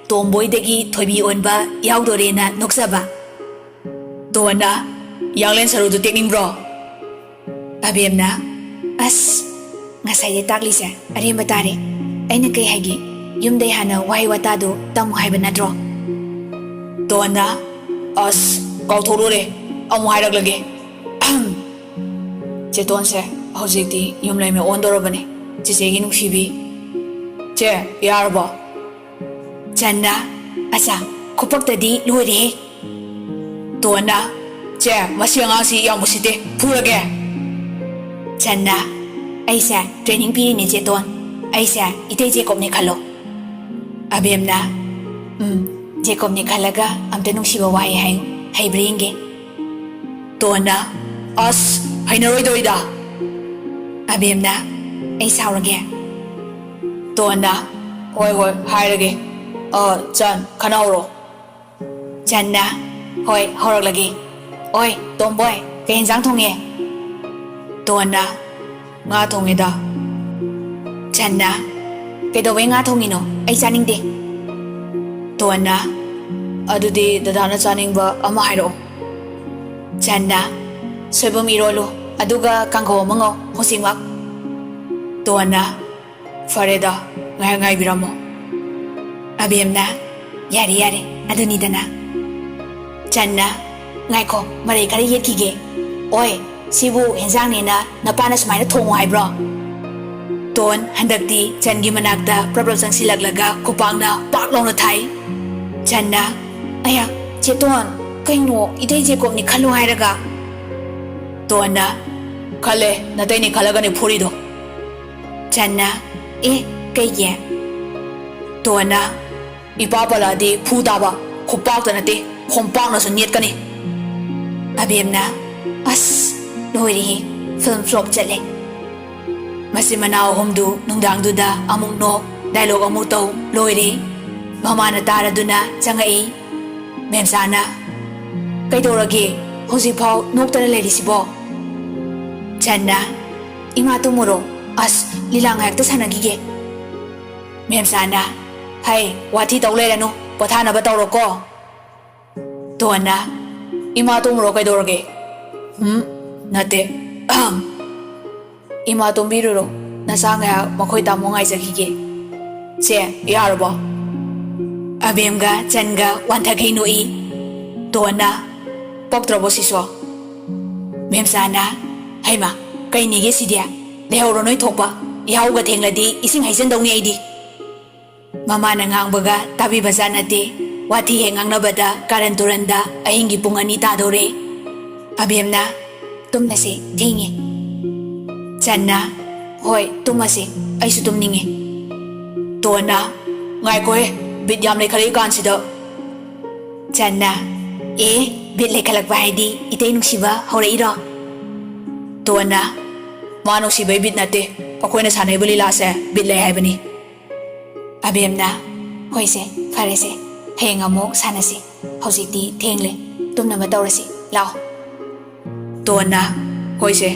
ꯇꯣꯝꯕꯣꯏꯗꯒꯤ ꯊꯣꯏꯕꯤ ꯑꯣꯟꯕ ꯌꯥꯎꯗꯣꯔꯦꯅ ꯅꯣꯛꯆꯕ ꯇꯣꯟꯅ ꯌꯥꯡꯂꯦꯟ ꯁꯔꯨꯗꯨ ꯇꯦꯛꯅꯤꯡꯕ꯭ꯔꯣ ꯑꯕꯦꯝꯅ ꯑꯁ ꯉꯁꯥꯏꯗꯤ ꯇꯥꯛꯂꯤꯁꯦ ꯑꯔꯦꯝꯕ ꯇꯥꯔꯦ ꯑꯩꯅ ꯀꯩ ꯍꯥꯏꯒꯦ ꯌꯨꯝꯗꯩ ꯍꯥꯟꯅ ꯋꯥꯍꯩ ꯋꯥꯇꯥꯗꯨ ꯇꯝꯃꯨ ꯍꯥꯏꯕ ꯅꯠꯇ꯭ꯔꯣ ꯇꯣꯟꯅ ꯑꯁ ꯀꯥꯎꯊꯣꯛꯂꯨꯔꯦ ꯑꯃꯨꯛ ꯍꯥꯏꯔꯛꯂꯒꯦ ꯆꯦꯇꯣꯟꯁꯦ ꯍꯧꯖꯤꯛꯇꯤ ꯌꯨꯝ ꯂꯩꯃ ꯑꯣꯟꯗꯧꯔꯕꯅꯤ ꯆꯦꯆꯦꯒꯤ ꯅꯨꯡꯁꯤꯕꯤ ꯆꯦ ꯌꯥꯔꯕꯣ ꯆꯟꯅ ꯑꯆꯥ ꯈꯨꯄꯛꯇꯗꯤ ꯂꯣꯏꯔꯦꯍꯦ ꯇꯣꯟꯅ ꯆꯦ ꯃꯁꯤ ꯑꯉꯥꯡꯁꯤ ꯌꯥꯝ ꯎꯁꯤꯠꯇꯦ ꯐꯨꯔꯒꯦ ꯆꯟꯅ ꯑꯩꯁꯦ ꯇ꯭ꯔꯦꯅꯤꯡ ꯄꯤꯔꯤꯅꯦ ꯆꯦꯇꯣꯟ ꯑꯩꯁꯦ ꯏꯇꯩ ꯖꯦꯀꯣꯕꯅꯦ ꯈꯜꯂꯣ ꯑꯕꯦꯝꯅ ꯖꯦꯀꯣꯕꯅꯦ ꯈꯜꯂꯒ ꯑꯝꯇ ꯅꯨꯡꯁꯤꯕ ꯋꯥꯍꯩ ꯍꯥꯏꯌꯨ ꯍꯩꯕ꯭ꯔꯥ ꯌꯦꯡꯒꯦ ꯇꯣꯟꯅ ꯑꯁ ꯍꯩꯅꯔꯣꯏꯗꯣꯏꯗ ꯑꯕꯦꯝꯅ ꯑꯩ ꯁꯥꯎꯔꯒꯦ ꯇꯣꯟꯅ ꯍꯣꯏ ꯍꯣꯏ ꯍꯥꯏꯔꯒꯦ ꯆꯟ ꯈꯟꯅꯍꯧꯔꯣ ꯆꯟꯅ ꯍꯣꯏ ꯍꯧꯔꯛꯂꯒꯦ ꯑꯣꯏ ꯇꯣꯝꯕꯣꯏ ꯀꯩ ꯌꯦꯟꯖꯥꯡ ꯊꯣꯡꯉꯦ ꯇꯣꯟꯅ ꯉꯥ ꯊꯣꯡꯉꯦꯗ ꯆꯟꯅ ꯀꯩꯗꯧꯕꯩ ꯉꯥ ꯊꯣꯡꯉꯤꯅꯣ ꯑꯩ ꯆꯥꯅꯤꯡꯗꯦ ꯇꯣꯟꯅ ꯑꯗꯨꯗꯤ ꯗꯗꯥꯅ ꯆꯥꯅꯤꯡꯕ ꯑꯃ ꯍꯥꯏꯔꯛꯑꯣ ꯆꯟꯅ ꯁꯣꯏꯕꯨꯝ ꯏꯔꯣꯜꯂꯨ ꯑꯗꯨꯒ ꯀꯥꯡꯍꯧ ꯑꯃ ꯉꯧ ꯍꯧꯖꯤꯛꯃꯛ ꯇꯣꯟꯅ ꯐꯔꯦꯗ ꯉꯥꯏꯍꯥꯛ ꯉꯥꯏꯕꯤꯔꯝꯃꯣ ꯑꯕꯦꯝꯅ ꯌꯥꯔꯦ ꯌꯥꯔꯦ ꯑꯗꯨꯅꯤꯗꯅ ꯆꯟꯅ ꯉꯥꯏꯈꯣ ꯃꯔꯩ ꯈꯔ ꯌꯦꯠꯈꯤꯒꯦ ꯑꯣꯏ ꯁꯤꯕꯨ ꯍꯦꯟꯖꯥꯡꯅꯦꯅ ꯅꯄꯥꯅ ꯁꯨꯃꯥꯏꯅ ꯊꯣꯡꯉꯨ ꯍꯥꯏꯕ꯭ꯔꯣ ꯇꯣꯟ ꯍꯟꯗꯛꯇꯤ ꯆꯟꯒꯤ ꯃꯅꯥꯛꯇ ꯄ꯭ꯔꯕ꯭ꯔꯞ ꯆꯪꯁꯤꯜꯂꯛꯂꯒ ꯈꯨꯄꯥꯛꯅ ꯄꯥꯛ ꯂꯥꯎꯅ ꯊꯥꯏ ꯆꯟꯅ ꯑꯌꯥ ꯆꯦꯇꯣꯟ ꯀꯩꯅꯣ ꯏꯇꯩ ꯖꯦꯀꯣꯕꯅꯤ ꯈꯜꯂꯨ ꯍꯥꯏꯔꯒ ꯇꯣꯟꯅ ꯈꯜꯂꯦ ꯅꯇꯩꯅꯤ ꯈꯜꯂꯒꯅꯤ ꯐꯨꯔꯤꯗꯣ ꯆꯟꯅ ꯀꯩꯒꯤ ꯇꯣꯟꯅ ꯏꯄꯥ ꯄꯜꯂꯛꯑꯗꯤ ꯐꯨ ꯇꯥꯕ ꯈꯨꯄꯥꯛꯇ ꯅꯠꯇꯦ ꯈꯣꯡꯄꯥꯛꯅꯁꯨ ꯅꯦꯠꯀꯅꯤ ꯑꯕꯦꯝꯅ ꯑꯁ ꯂꯣꯏꯔꯦꯍꯦ ꯐꯤꯜꯝ ꯐ꯭ꯂꯣꯞ ꯆꯠꯂꯦ ꯃꯆꯤꯟ ꯃꯅꯥꯎ ꯑꯍꯨꯝꯗꯨ ꯅꯨꯡꯗꯥꯡꯗꯨꯗ ꯑꯃꯨꯛ ꯅꯣꯛ ꯗꯥꯏꯂꯣꯛ ꯑꯃꯨꯛ ꯇꯧ ꯂꯣꯏꯔꯦ ꯃꯃꯥꯅ ꯇꯥꯔꯗꯨꯅ ꯆꯪꯉꯛꯏ ꯃꯦꯝꯆꯥꯅ ꯀꯩꯗꯧꯔꯒꯦ ꯍꯧꯖꯤꯛꯐꯥꯎ ꯅꯣꯛꯇꯅ ꯂꯩꯔꯤꯁꯤꯕꯣ ꯆꯟꯅ ꯏꯃꯥ ꯇꯨꯝꯃꯨꯔꯣ ꯑꯁ ꯂꯤꯂꯥ ꯉꯥꯏꯍꯥꯛꯇ ꯁꯥꯟꯅꯈꯤꯒꯦ ꯃꯦꯝꯆꯥꯅ ꯍꯩ ꯋꯥꯊꯤ ꯇꯧ ꯂꯩꯔꯅꯨ ꯄꯣꯊꯥꯅꯕ ꯇꯧꯔꯣꯀꯣ ꯇꯣꯟꯅ ꯏꯃꯥ ꯇꯨꯝꯃꯨꯔꯣ ꯀꯩꯗꯧꯔꯒꯦ ꯅꯠꯇꯦ ꯏꯃꯥ ꯇꯨꯝꯕꯤꯔꯨꯔꯣ ꯅꯆꯥ ꯉꯥꯏꯍꯥꯛ ꯃꯈꯣꯏ ꯇꯥꯃꯣ ꯉꯥꯏꯖꯈꯤꯒꯦ ꯆꯦ ꯌꯥꯔꯕꯣ ꯑꯕꯦꯝꯒ ꯆꯟꯒ ꯋꯥꯟꯊꯈꯩ ꯅꯣꯛꯏ ꯇꯣꯟꯅ ꯄꯛꯇ꯭ꯔꯕꯣ ꯁꯤꯁꯨ ꯃꯦꯝꯆꯥꯅ ꯍꯩꯃ ꯀꯩꯅꯤꯒꯦ ꯁꯤꯗꯤ ꯂꯩꯍꯧꯔꯣ ꯅꯣꯏ ꯊꯣꯛꯄ ꯌꯥꯍꯧꯒ ꯊꯦꯡꯂꯗꯤ ꯏꯁꯤꯡ ꯍꯩꯖꯤꯟꯗꯧꯅꯤ ꯑꯩꯗꯤ ꯃꯃꯥꯅ ꯉꯥꯡꯕꯒ ꯇꯥꯕꯤꯕꯖꯥꯠ ꯅꯠꯇꯦ ꯋꯥꯊꯤ ꯍꯦꯛ ꯉꯥꯡꯅꯕꯗ ꯀꯥꯔꯟ ꯇꯨꯔꯟꯗ ꯑꯍꯤꯡꯒꯤ ꯄꯨꯡ 2 ꯇꯥꯗꯧꯔꯦ ꯑꯕꯦꯝꯅ ꯇꯨꯝꯂꯁꯤ ꯊꯦꯡꯉꯦ ꯆꯟꯅ ꯍꯣꯏ ꯇꯨꯝꯃꯁꯤ ꯑꯩꯁꯨ ꯇꯨꯝꯅꯤꯡꯉꯦ ꯇꯣꯟꯅ ꯉꯥꯏꯈꯣꯍꯦ ꯕꯤꯠ ꯌꯥꯝ ꯂꯩꯈꯠꯂꯛꯏ ꯀꯥꯟꯁꯤꯗ ꯆꯟꯅ ꯕꯤꯠ ꯂꯩꯈꯠꯂꯛꯄ ꯍꯥꯏꯗꯤ ꯏꯇꯩ ꯅꯨꯡꯁꯤꯕ ꯍꯧꯔꯛꯏꯔꯣ ꯇꯣꯟꯅ ꯃꯥ ꯅꯨꯡꯁꯤꯕꯩ ꯕꯤꯠ ꯅꯠꯇꯦ ꯑꯩꯈꯣꯏꯅ ꯁꯥꯟꯅꯩꯕ ꯂꯤꯂꯥꯁꯦ ꯕꯤꯠ ꯂꯩ ꯍꯥꯏꯕꯅꯤ ꯑꯕꯦꯝꯅ ꯍꯣꯏꯁꯦ ꯐꯔꯦꯁꯦ ꯍꯌꯦꯡ ꯑꯃꯨꯛ ꯁꯥꯟꯅꯁꯤ ꯍꯧꯖꯤꯛꯇꯤ ꯊꯦꯡꯂꯦ ꯇꯨꯝꯅꯕ ꯇꯧꯔꯁꯤ ꯂꯥꯛꯑꯣ ꯇꯣꯟꯅ ꯍꯣꯏꯁꯦ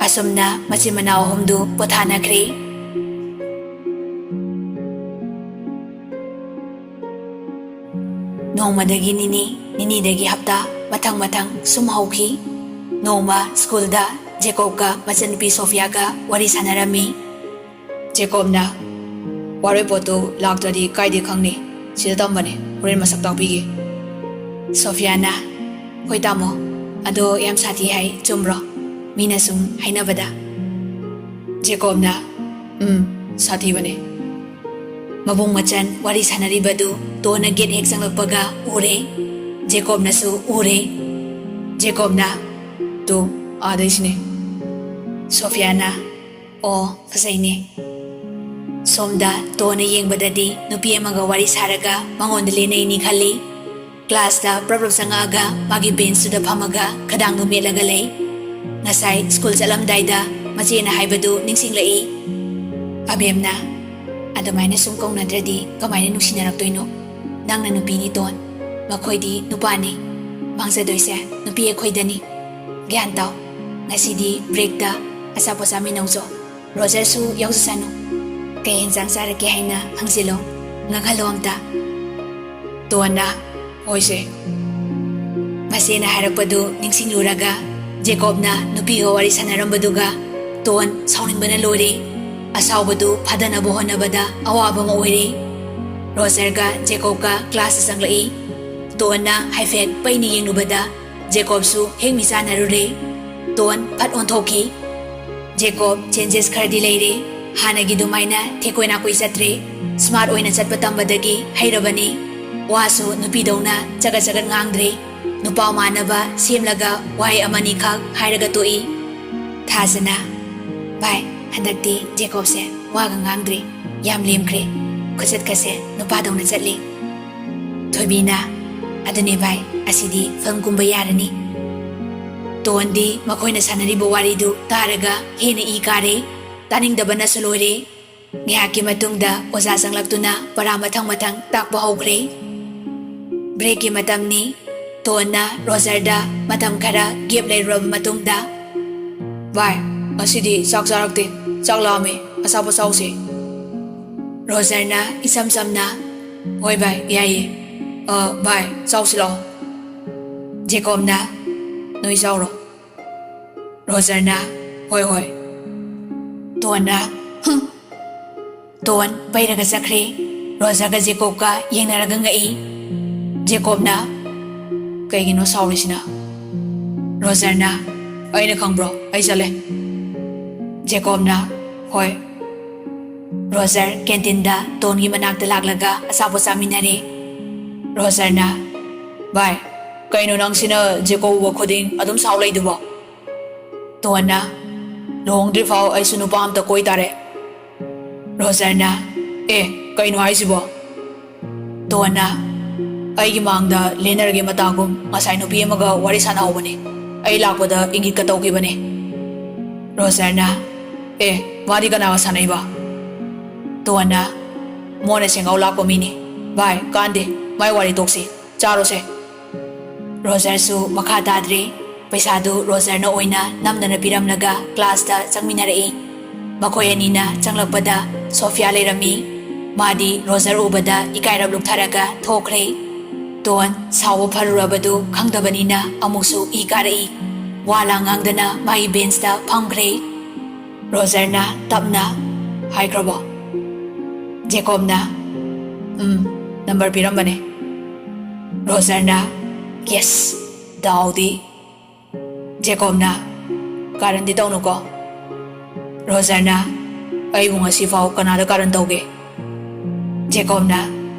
ꯑꯁꯨꯝꯅ ꯃꯆꯤꯟ ꯃꯅꯥꯎ ꯑꯍꯨꯝꯗꯨ ꯄꯣꯊꯥꯅꯈ꯭ꯔꯦ ꯅꯣꯡꯃꯗꯒꯤ ꯅꯤꯅꯤꯗꯒꯤ ꯍꯞꯇꯥ ꯃꯊꯪ ꯁꯨꯝ ꯍꯧꯈꯤ ꯅꯣꯡꯃ ꯁ꯭ꯀꯨꯜꯗ ꯖꯦꯀꯣꯕꯀ ꯃꯆꯟꯅꯨꯄꯤ ꯁꯣꯐꯤꯌꯥꯒ ꯋꯥꯔꯤ ꯁꯥꯟꯅꯔꯝꯃꯤ ꯖꯦꯀꯣꯕꯅ ꯋꯥꯔꯣꯏꯄꯣꯠꯇꯨ ꯂꯥꯛꯇ꯭ꯔꯗꯤ ꯀꯥꯏꯗꯦ ꯈꯪꯅꯤ ꯁꯤꯗ ꯇꯝꯕꯅꯦ ꯍꯣꯔꯦꯟ ꯃꯁꯛ ꯇꯥꯛꯄꯤꯒꯦ ꯁꯣꯐꯤꯌꯥꯅ ꯍꯣꯏ ꯇꯥꯃꯣ ꯑꯗꯣ ꯌꯥꯝ ꯁꯥꯊꯤ ꯍꯥꯏ ꯆꯨꯝꯕ꯭ꯔꯣ ꯃꯤꯅ ꯁꯨꯝ ꯍꯥꯏꯅꯕꯗ ꯖꯦꯀꯣꯕꯅ ꯁꯥꯊꯤꯕꯅꯦ ꯃꯕꯨꯡ ꯃꯆꯟ ꯋꯥꯔꯤ ꯁꯥꯟꯅꯔꯤꯕꯗꯨ ꯇꯣꯟꯅ ꯒꯦꯠ ꯍꯦꯛ ꯆꯪꯂꯛꯄꯒ ꯎꯔꯦ ꯖꯦꯀꯣꯕꯅꯁꯨ ꯎꯔꯦ ꯖꯦꯀꯣꯕꯅ ꯃꯔꯨꯞꯇꯨ ꯑꯥꯗꯩꯁꯤꯅꯤ. ꯁꯣꯐꯤꯌꯥꯅ ꯑꯣ ꯐꯖꯩꯅꯦ. ꯁꯣꯝꯗ ꯇꯣꯟꯅ ꯌꯦꯡꯕꯗꯗꯤ ꯅꯨꯄꯤ ꯑꯃꯒ ꯋꯥꯔꯤ ꯁꯥꯔꯒ ꯃꯉꯣꯟꯗ ꯂꯦꯟꯅꯩꯅꯤ ꯈꯜꯂꯤ. ꯀ꯭ꯂꯥꯁꯇ ꯄ꯭ꯔꯞ ꯆꯪꯉꯛꯑꯒ ꯃꯥꯒꯤ ꯕꯦꯟꯁꯇꯨꯗ ꯐꯝꯃꯒ ꯈꯗꯥꯡꯗꯨ ꯃꯦꯠꯂꯒ ꯂꯩ. ꯉꯁꯥꯏ ꯁ꯭ꯀꯨꯜ ꯆꯠꯂꯝꯗꯥꯏꯗ ꯃꯆꯦꯅ ꯍꯥꯏꯕꯗꯨ ꯅꯤꯡꯁꯤꯡꯂꯛꯏ. ꯑꯕꯦꯝꯅ ꯑꯗꯨꯃꯥꯏꯅ ꯁꯨꯝ ꯀꯧꯅꯗ꯭ꯔꯗꯤ ꯀꯃꯥꯏꯅ ꯅꯨꯡꯁꯤꯅꯔꯛꯇꯣꯏꯅꯣ? ꯅꯪꯅ ꯅꯨꯄꯤꯅꯤ ꯇꯣꯟ, ꯃꯈꯣꯏꯗꯤ ꯅꯨꯄꯥꯅꯤ. ꯃꯥꯡꯖꯗꯣꯏꯁꯦ ꯅꯨꯄꯤ ꯑꯩꯈꯣꯏꯗꯅꯤ. ꯒ꯭ꯌꯥꯟ ꯇꯥꯎ. ꯉꯁꯤꯗꯤ ꯕ꯭ꯔꯦꯛꯇ ꯑꯆꯥꯄꯣꯠ ꯆꯥꯃꯤꯟꯅꯧꯖꯣ. ꯔꯣꯖꯔꯁꯨ ꯌꯥꯎꯖꯁꯅꯨ. ꯀꯩ ꯌꯦꯟꯖꯥꯡ ꯆꯥꯔꯛꯀꯦ ꯍꯥꯏꯅ ꯍꯪꯖꯤꯜꯂꯣ. ꯉꯛꯍꯜꯂꯣ ꯑꯝꯇ. ꯇꯣꯟꯅ ꯍꯣꯏꯁꯦ. ꯃꯆꯦꯅ ꯍꯥꯏꯔꯛꯄꯗꯨ ꯅꯤꯡꯁꯤꯡꯂꯨꯔꯒ ꯖꯦꯀꯣꯕꯅ ꯅꯨꯄꯤꯒ ꯋꯥꯔꯤ ꯁꯥꯟꯅꯔꯝꯕꯗꯨꯒ ꯇꯣꯟ ꯁꯥꯎꯅꯤꯡꯕꯅ ꯂꯣꯏꯔꯦ. ꯑꯁꯥꯎꯕꯗꯨ ꯐꯗꯅꯕ ꯍꯣꯠꯅꯕꯗ ꯑꯋꯥꯕ ꯑꯃ ꯑꯣꯏꯔꯦ. ꯔꯣꯖꯔꯒ ꯖꯦꯀꯣꯕꯀ ꯀ꯭ꯂꯥꯁꯇ ꯆꯪꯂꯛꯏ. ꯇꯣꯟꯅ ꯍꯥꯏꯐꯦꯠ ꯄꯩꯅ ꯌꯦꯡꯂꯨꯕꯗ ꯖꯦꯀꯣꯕꯁꯨ ꯍꯦꯛ ꯃꯤꯆꯥꯟꯅꯔꯨꯔꯦ. ꯇꯣꯟ ꯐꯠ ꯑꯣꯟꯊꯣꯛꯈꯤ. ꯖꯦꯀꯣꯕ ꯆꯦꯟꯖꯦꯁ ꯈꯔꯗꯤ ꯂꯩꯔꯦ. ꯍꯥꯟꯅꯒꯤ ꯑꯗꯨꯃꯥꯏꯅ ꯊꯦꯛꯀꯣꯏ ꯅꯥꯀꯣꯏ ꯆꯠꯇ꯭ꯔꯦ. ꯁ꯭ꯃꯥꯔꯠ ꯑꯣꯏꯅ ꯆꯠꯄ ꯇꯝꯕꯗꯒꯤ ꯍꯩꯔꯕꯅꯤ. ꯋꯥꯁꯨ ꯅꯨꯄꯤꯗꯧꯅ ꯆꯒꯠ ꯆꯒꯠ ꯉꯥꯡꯗ꯭ꯔꯦ. ꯅꯨꯄꯥ ꯃꯥꯟꯅꯕ ꯁꯦꯝꯂꯒ ꯋꯥꯍꯩ ꯑꯃꯅꯤꯈꯛ ꯍꯥꯏꯔꯒ ꯇꯣꯛꯏ. ꯊꯥꯖꯅ ꯚꯥꯏ, ꯍꯟꯗꯛꯇꯤ ꯖꯦꯀꯣꯕꯁꯦ ꯋꯥꯒ ꯉꯥꯡꯗ꯭ꯔꯦ. ꯌꯥꯝ ꯂꯦꯝꯈ꯭ꯔꯦ. ꯈꯨꯆꯠꯀꯁꯦ ꯅꯨꯄꯥꯗꯧꯅ ꯆꯠꯂꯤ. ꯊꯣꯏꯕꯤꯅ ꯑꯗꯨꯅꯦ ꯚꯥꯏ, ꯑꯁꯤꯗꯤ ꯐꯤꯜꯝ ꯀꯨꯝꯕ ꯌꯥꯔꯅꯤ. ꯇꯣꯟꯗꯤ ꯃꯈꯣꯏꯅ ꯁꯥꯟꯅꯔꯤꯕ ꯋꯥꯔꯤꯗꯨ ꯇꯥꯔꯒ ꯍꯦꯟꯅ ꯏ ꯀꯥꯔꯦ. ꯇꯥꯅꯤꯡꯗꯕꯅꯁꯨ ꯂꯣꯏꯔꯦ. ꯉꯥꯏꯍꯥꯛꯀꯤ ꯃꯇꯨꯡꯗ ꯑꯣꯖꯥ ꯆꯪꯂꯛꯇꯨꯅ ꯄꯔꯥ ꯃꯊꯪ ꯃꯊꯪ ꯇꯥꯛꯄ ꯍꯧꯈ꯭ꯔꯦ. ꯕ꯭ꯔꯦꯛꯀꯤ ꯃꯇꯝꯅꯤ. ꯇꯣꯟꯅ ꯔꯣꯖꯔꯗ ꯃꯇꯝ ꯈꯔ ꯒꯦꯞ ꯂꯩꯔꯨꯔꯕ ꯃꯇꯨꯡꯗ ꯚꯥꯏ, ꯉꯁꯤꯗꯤ ꯆꯥꯛ ꯆꯥꯔꯛꯇꯦ. ꯆꯥꯛ ꯂꯥꯝꯃꯦ. ꯑꯆꯥꯄꯣꯠ ꯆꯥꯎꯁꯦ. ꯔꯣꯖꯔꯅ ꯏꯆꯝ ꯆꯝꯅ ꯍꯣꯏ ꯚꯥꯏ ꯌꯥꯏꯌꯦ. ꯚꯥꯏ ꯆꯥꯎꯁꯤ ꯂꯥꯛꯑꯣ. ꯖꯦꯀꯣꯕꯅ ꯅꯣꯏ ꯆꯥꯎꯔꯣ. ꯔꯣꯖꯔꯅ ꯍꯣꯏ ꯍꯣꯏ. ꯇꯣꯟꯅ ꯇꯣꯟ ꯄꯩꯔꯒ ꯆꯠꯈ꯭ꯔꯦ. ꯔꯣꯖꯔꯒ ꯖꯦꯀꯣꯕꯀ ꯌꯦꯡꯅꯔꯒ ꯉꯛꯏ. ꯖꯦꯀꯣꯕꯅ ꯀꯩꯒꯤꯅꯣ ꯁꯥꯎꯔꯤꯁꯤꯅ? ꯔꯣꯖꯔꯅ ꯑꯩꯅ ꯈꯪꯕ꯭ꯔꯣ, ꯑꯩ ꯆꯠꯂꯦ. ꯖꯦꯀꯣꯕꯅ ꯍꯣꯏ. ꯔꯣꯖꯔ ꯀꯦꯟꯇꯤꯟꯗ ꯇꯣꯟꯒꯤ ꯃꯅꯥꯛꯇ ꯂꯥꯛꯂꯒ ꯑꯆꯥꯄꯣꯠ ꯆꯥꯃꯤꯟꯅꯔꯦ. ꯔꯣꯖꯔꯅ ꯚꯥꯏ, ꯀꯩꯅꯣ ꯅꯪꯁꯤꯅ ꯖꯦꯀꯣꯕ ꯎꯕ ꯈꯨꯗꯤꯡ ꯑꯗꯨꯝ ꯁꯥꯎ ꯂꯩꯗꯨꯕꯣ? ꯇꯣꯟꯅ ꯂꯨꯍꯣꯡꯗ꯭ꯔꯤꯐꯥꯎ ꯑꯩꯁꯨ ꯅꯨꯄꯥ ꯑꯝꯇ ꯀꯣꯏ ꯇꯥꯔꯦ. ꯔꯣꯖꯔꯅ ꯀꯩꯅꯣ ꯍꯥꯏꯁꯤꯕꯣ? ꯇꯣꯟꯅ ꯑꯩꯒꯤ ꯃꯥꯡꯗ ꯂꯦꯟꯅꯔꯒꯤ ꯃꯇꯥꯒꯨꯝ ꯉꯁꯥꯏ ꯅꯨꯄꯤ ꯑꯃꯒ ꯋꯥꯔꯤ ꯁꯥꯟꯅꯍꯧꯕꯅꯦ. ꯑꯩ ꯂꯥꯛꯄꯗ ꯏꯪꯒꯤꯠꯀ ꯇꯧꯈꯤꯕꯅꯦ. ꯔꯣꯖꯔꯅ ꯃꯥꯗꯤ ꯀꯅꯥꯒ ꯁꯥꯟꯅꯩꯕ? ꯇꯣꯟꯅ ꯃꯣꯟꯅ ꯁꯦꯡꯒꯥꯎ ꯂꯥꯛꯄ ꯃꯤꯅꯤ. ꯚꯥꯏ ꯀꯥꯟꯗꯦ, ꯃꯥꯏ ꯋꯥꯔꯤ ꯇꯣꯛꯁꯤ. ꯆꯥꯔꯣꯁꯦ. ꯔꯣꯖꯔꯁꯨ ꯃꯈꯥ ꯇꯥꯗ꯭ꯔꯦ. ꯄꯩꯁꯥꯗꯨ ꯔꯣꯖꯔꯅ ꯑꯣꯏꯅ ꯅꯝꯗꯅ ꯄꯤꯔꯝꯂꯒ ꯀ꯭ꯂꯥꯁꯇ ꯆꯪꯃꯤꯟꯅꯔꯛꯏ. ꯃꯈꯣꯏ ꯑꯅꯤꯅ ꯆꯪꯂꯛꯄꯗ ꯁꯣꯐꯤꯌꯥ ꯂꯩꯔꯝꯃꯤ. ꯃꯥꯗꯤ ꯔꯣꯖꯔ ꯎꯕꯗ ꯏꯀꯥꯏꯔꯞ ꯂꯨꯞꯊꯔꯒ ꯊꯣꯛꯈ꯭ꯔꯦ. ꯇꯣꯟ ꯁꯥꯎꯕ ꯐꯔꯨꯔꯕꯗꯨ ꯈꯪꯗꯕꯅꯤꯅ ꯑꯃꯨꯛꯁꯨ ꯏ ꯀꯥꯔꯛꯏ. ꯋꯥ ꯂꯥꯡ ꯉꯥꯡꯗꯅ ꯃꯥꯒꯤ ꯕꯦꯟꯁꯇ ꯐꯝꯈ꯭ꯔꯦ. ꯔꯣꯖꯔꯅ ꯇꯞꯅ ꯍꯥꯏꯈ꯭ꯔꯕꯣ? ꯖꯦꯀꯣꯕꯅ ꯅꯝꯕꯔ ꯄꯤꯔꯝꯕꯅꯦ. ꯔꯣꯖꯔꯅ ꯌꯦꯁ, ꯗꯥꯎꯗꯤ. ꯖꯦꯀꯣꯕꯅ ꯀꯥꯔꯟꯗꯤ ꯇꯧꯅꯨꯀꯣ. ꯔꯣꯖꯔꯅ ꯑꯩꯕꯨ ꯉꯁꯤꯐꯥꯎ ꯀꯅꯥꯗ ꯀꯥꯔꯟ ꯇꯧꯒꯦ? ꯖꯦꯀꯣꯕꯅ